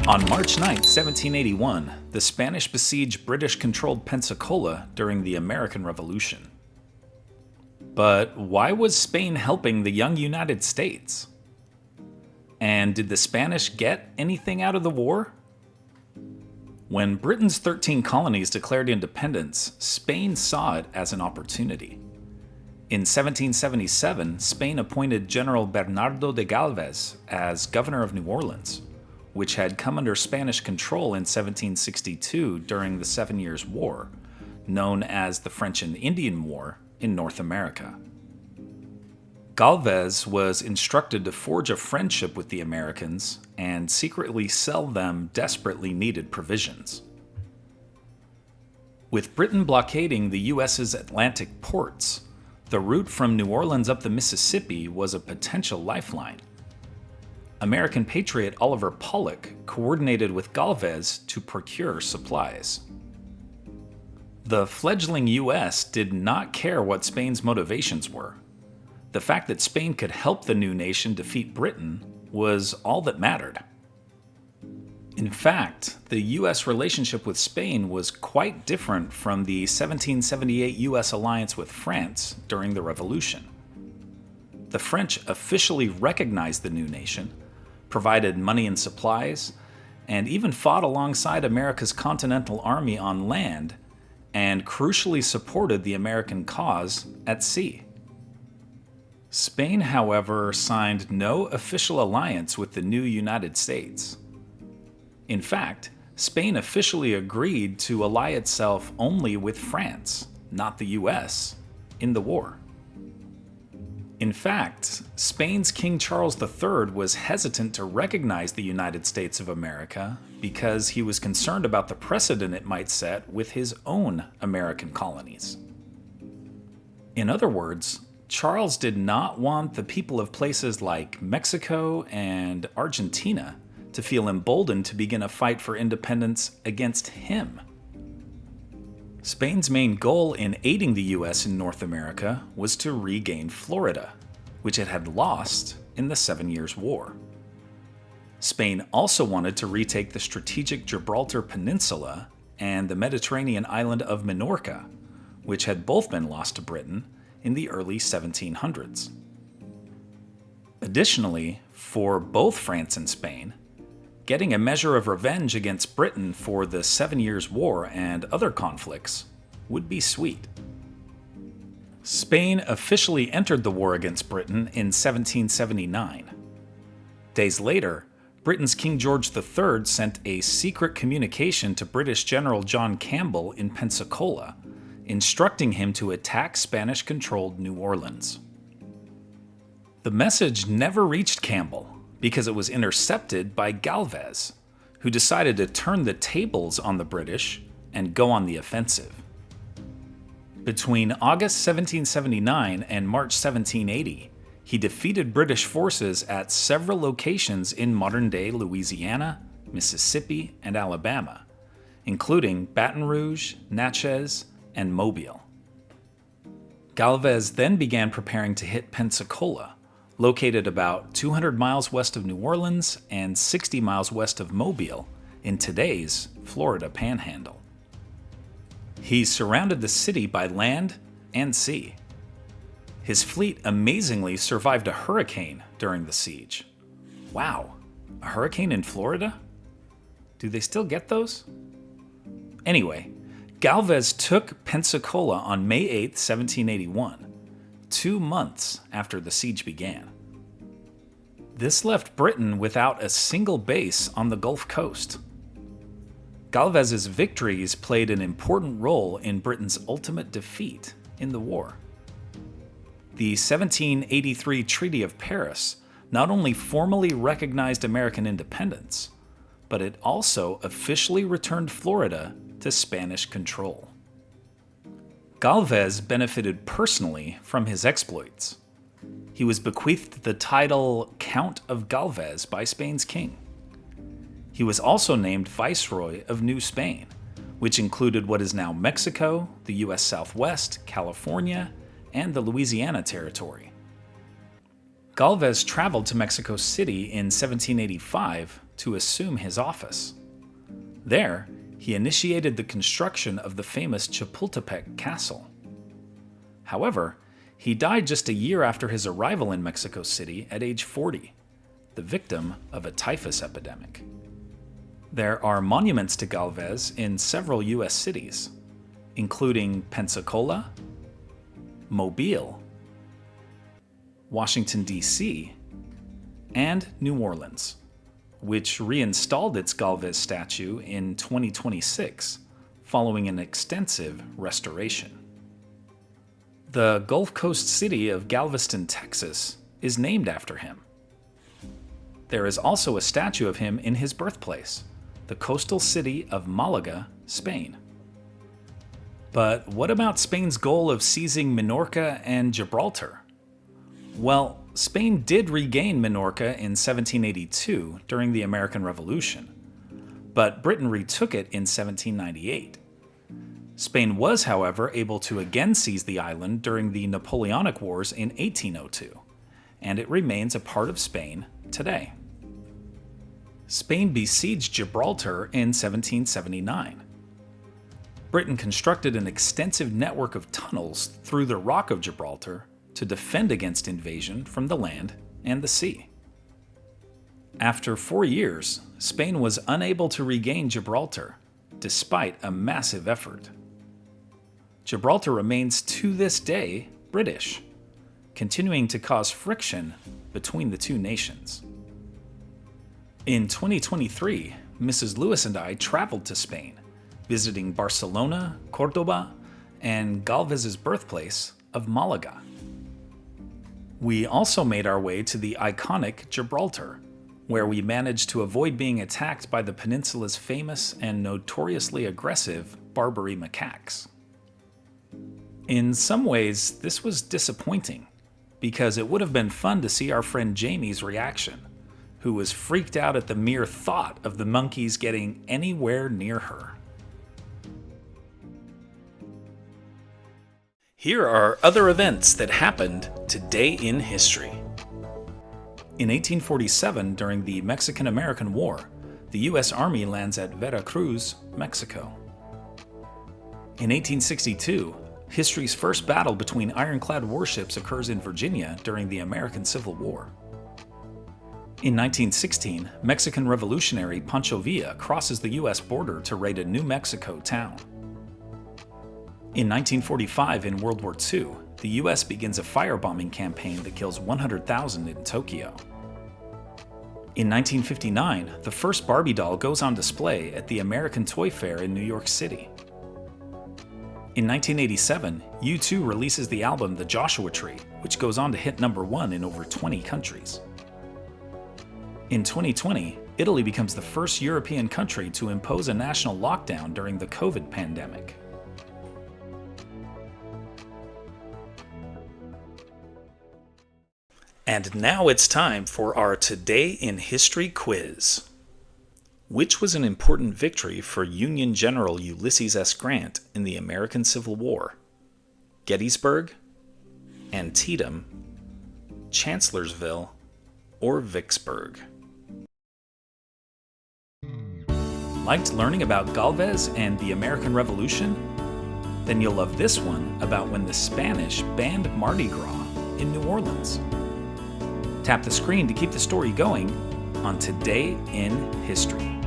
On March 9, 1781, the Spanish besieged British-controlled Pensacola during the American Revolution. But why was Spain helping the young United States? And did the Spanish get anything out of the war? When Britain's 13 colonies declared independence, Spain saw it as an opportunity. In 1777, Spain appointed General Bernardo de Galvez as governor of New Orleans, which had come under Spanish control in 1762 during the 7 Years' War, known as the French and Indian War in North America. Galvez was instructed to forge a friendship with the Americans and secretly sell them desperately needed provisions. With Britain blockading the U.S.'s Atlantic ports, the route from New Orleans up the Mississippi was a potential lifeline. American patriot Oliver Pollock coordinated with Galvez to procure supplies. The fledgling U.S. did not care what Spain's motivations were. The fact that Spain could help the new nation defeat Britain was all that mattered. In fact, the U.S. relationship with Spain was quite different from the 1778 U.S. alliance with France during the Revolution. The French officially recognized the new nation, provided money and supplies, and even fought alongside America's Continental Army on land, and crucially supported the American cause at sea. Spain, however, signed no official alliance with the new United States. In fact, Spain officially agreed to ally itself only with France, not the US, in the war. In fact, Spain's King Charles III was hesitant to recognize the United States of America because he was concerned about the precedent it might set with his own American colonies. In other words, Charles did not want the people of places like Mexico and Argentina to feel emboldened to begin a fight for independence against him. Spain's main goal in aiding the U.S. in North America was to regain Florida, which it had lost in the 7 Years' War. Spain also wanted to retake the strategic Gibraltar Peninsula and the Mediterranean island of Minorca, which had both been lost to Britain in the early 1700s. Additionally, for both France and Spain, getting a measure of revenge against Britain for the 7 Years' War and other conflicts would be sweet. Spain officially entered the war against Britain in 1779. Days later, Britain's King George III sent a secret communication to British General John Campbell in Pensacola, instructing him to attack Spanish-controlled New Orleans. The message never reached Campbell because it was intercepted by Galvez, who decided to turn the tables on the British and go on the offensive. Between August 1779 and March 1780, he defeated British forces at several locations in modern-day Louisiana, Mississippi, and Alabama, including Baton Rouge, Natchez, and Mobile. Galvez then began preparing to hit Pensacola, located about 200 miles west of New Orleans and 60 miles west of Mobile in today's Florida Panhandle. He surrounded the city by land and sea. His fleet amazingly survived a hurricane during the siege. Wow, a hurricane in Florida? Do they still get those? Anyway, Galvez took Pensacola on May 8, 1781, 2 months after the siege began. This left Britain without a single base on the Gulf Coast. Galvez's victories played an important role in Britain's ultimate defeat in the war. The 1783 Treaty of Paris not only formally recognized American independence, but it also officially returned Florida to Spanish control. Galvez benefited personally from his exploits. He was bequeathed the title Count of Galvez by Spain's king. He was also named Viceroy of New Spain, which included what is now Mexico, the U.S. Southwest, California, and the Louisiana Territory. Galvez traveled to Mexico City in 1785 to assume his office. There, he initiated the construction of the famous Chapultepec Castle. However, he died just a year after his arrival in Mexico City at age 40, the victim of a typhus epidemic. There are monuments to Galvez in several U.S. cities, including Pensacola, Mobile, Washington, D.C., and New Orleans, which reinstalled its Galvez statue in 2026 following an extensive restoration. The Gulf Coast city of Galveston, Texas, is named after him. There is also a statue of him in his birthplace, the coastal city of Malaga, Spain. But what about Spain's goal of seizing Minorca and Gibraltar? Well, Spain did regain Minorca in 1782 during the American Revolution, but Britain retook it in 1798. Spain was, however, able to again seize the island during the Napoleonic Wars in 1802, and it remains a part of Spain today. Spain besieged Gibraltar in 1779. Britain constructed an extensive network of tunnels through the Rock of Gibraltar to defend against invasion from the land and the sea. After 4 years, Spain was unable to regain Gibraltar, despite a massive effort. Gibraltar remains to this day British, continuing to cause friction between the two nations. In 2023, Mrs. Lewis and I traveled to Spain, visiting Barcelona, Cordoba, and Galvez's birthplace of Malaga. We also made our way to the iconic Gibraltar, where we managed to avoid being attacked by the peninsula's famous and notoriously aggressive Barbary macaques. In some ways, this was disappointing, because it would have been fun to see our friend Jamie's reaction, who was freaked out at the mere thought of the monkeys getting anywhere near her. Here are other events that happened today in history. In 1847, during the Mexican-American War, the U.S. Army lands at Veracruz, Mexico. In 1862, history's first battle between ironclad warships occurs in Virginia during the American Civil War. In 1916, Mexican revolutionary Pancho Villa crosses the U.S. border to raid a New Mexico town. In 1945, in World War II, the U.S. begins a firebombing campaign that kills 100,000 in Tokyo. In 1959, the first Barbie doll goes on display at the American Toy Fair in New York City. In 1987, U2 releases the album The Joshua Tree, which goes on to hit #1 in over 20 countries. In 2020, Italy becomes the first European country to impose a national lockdown during the COVID pandemic. And now it's time for our Today in History quiz. Which was an important victory for Union General Ulysses S. Grant in the American Civil War? Gettysburg, Antietam, Chancellorsville, or Vicksburg? Liked learning about Galvez and the American Revolution? Then you'll love this one about when the Spanish banned Mardi Gras in New Orleans. Tap the screen to keep the story going on Today in History.